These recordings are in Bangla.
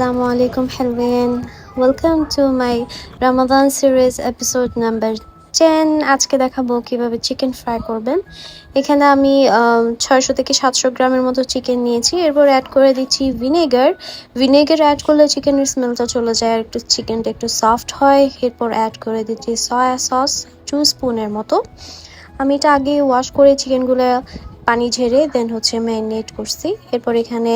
Assalamu alaikum Helwin. Welcome to my Ramadan series episode number 10. আজকে দেখাবো কিভাবে চিকেন ফ্রাই করবেন। এখানে আমি 600 থেকে 700 গ্রামের মতো চিকেন নিয়েছি। এরপর অ্যাড করে দিচ্ছি ভিনেগার অ্যাড করলে চিকেনের স্মেলটা চলে যায় আর একটু চিকেনটা একটু সফট হয়। এরপর অ্যাড করে দিচ্ছি সয়া সস 2 স্পুনের মতো। আমি এটা আগে ওয়াশ করে চিকেনগুলো পানি ঝেড়ে দেন ম্যারিনেট করছি। এরপর এখানে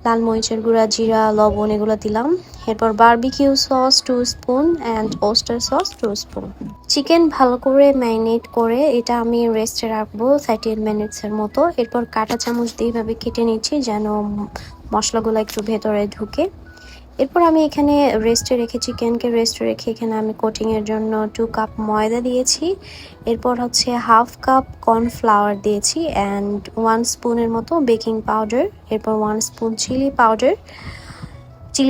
লাল মরিচের গুঁড়া, জিরা, লবণ এগুলো দিলাম। এরপর barbecue sauce 2 spoon and oyster sauce 2 spoon. Chicken ভালো করে ম্যারিনেট করে এটা আমি রেস্টে রাখবো 30 মিনিটসের মতো। এরপর কাঁটা চামচ দিয়ে এইভাবে কেটে নিচ্ছি যেন মশলাগুলো একটু ভেতরে ঢুকে। এরপর আমি এখানে চিকেনকে রেস্টে রেখে এখানে আমি কোটিংয়ের জন্য 2 কাপ ময়দা দিয়েছি। এরপর হাফ কাপ কর্নফ্লাওয়ার দিয়েছি অ্যান্ড 1 স্পুনের মতো বেকিং পাউডার। এরপর 1 স্পুন চিলি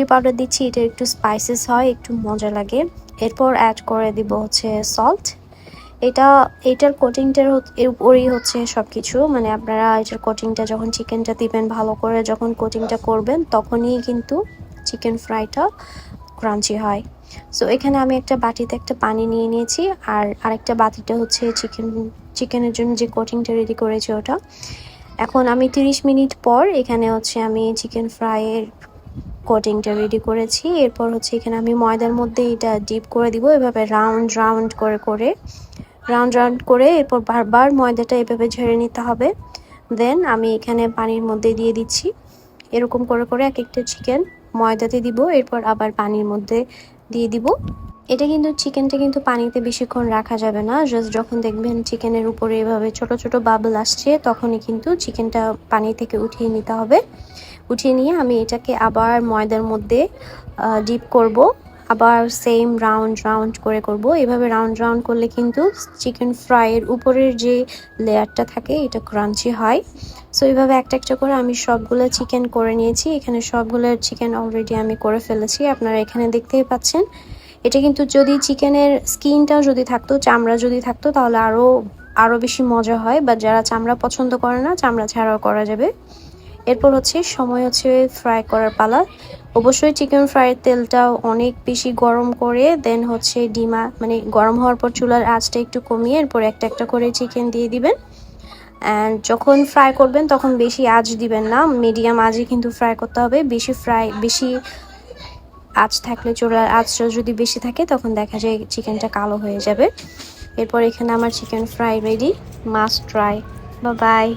পাউডার দিচ্ছি, এটা একটু স্পাইসেস হয়, একটু মজা লাগে। এরপর অ্যাড করে দিব সল্ট। এটার কোটিংটার উপরেই সব কিছু, মানে আপনারা এটার কোটিংটা যখন চিকেনটা দিবেন ভালো করে যখন কোটিংটা করবেন তখনই কিন্তু চিকেন ফ্রাইটা ক্রাঞ্চি হয়। সো এখানে আমি একটা বাটিতে একটা পানি নিয়ে নিয়েছি আর আরেকটা বাটিতে চিকেনের জন্য যে কোটিংটা রেডি করেছি ওটা। এখন আমি 30 মিনিট পর এখানে আমি চিকেন ফ্রাইয়ের কোটিংটা রেডি করেছি। এরপর এখানে আমি ময়দার মধ্যে এটা ডিপ করে দিব এভাবে রাউন্ড করে এরপর বারবার ময়দাটা এভাবে ঝেড়ে নিতে হবে। দেন আমি এখানে পানির মধ্যে দিয়ে দিচ্ছি। এরকম করে এক একটা চিকেন ময়দাতে দিব, এরপর আবার পানির মধ্যে দিয়ে দিব। এটা চিকেনটা কিন্তু পানিতে বেশিক্ষণ রাখা যাবে না। জাস্ট যখন দেখবেন চিকেনের উপরে এভাবে ছোট ছোট বাবল আসছে তখনই কিন্তু চিকেনটা পানি থেকে উঠিয়ে নিতে হবে। উঠিয়ে নিয়ে আমি এটাকে আবার ময়দার মধ্যে ডিপ করব, আবার সেম রাউন্ড করে করব। এভাবে রাউন্ড করলে কিন্তু চিকেন ফ্রাইয়ের উপরের যে লেয়ারটা থাকে এটা ক্রাঞ্চি হয়। সো এইভাবে একটা করে আমি সবগুলো চিকেন করে নিয়েছি। এখানে সবগুলো চিকেন অলরেডি আমি করে ফেলেছি, আপনারা এখানে দেখতেই পাচ্ছেন। এটা কিন্তু যদি চিকেনের স্কিনটা যদি থাকতো, চামড়া যদি থাকতো তাহলে আরও বেশি মজা হয়, বা যারা চামড়া পছন্দ করে না চামড়া ছাড়াও করা যাবে। এরপর সময় ফ্রাই করার পালা। অবশ্যই চিকেন ফ্রাইয়ের তেলটা অনেক বেশি গরম করে দেন মানে গরম হওয়ার পর চুলার আঁচটা একটু কমিয়ে এরপর একটা করে চিকেন দিয়ে দিবেন। অ্যান্ড যখন ফ্রাই করবেন তখন বেশি আঁচ দিবেন না, মিডিয়াম আঁচে কিন্তু ফ্রাই করতে হবে। বেশি আঁচ থাকলে, চুলার আঁচটা যদি বেশি থাকে তখন দেখা যায় চিকেনটা কালো হয়ে যাবে। এরপর এখানে আমার chicken fry ready, must try. By.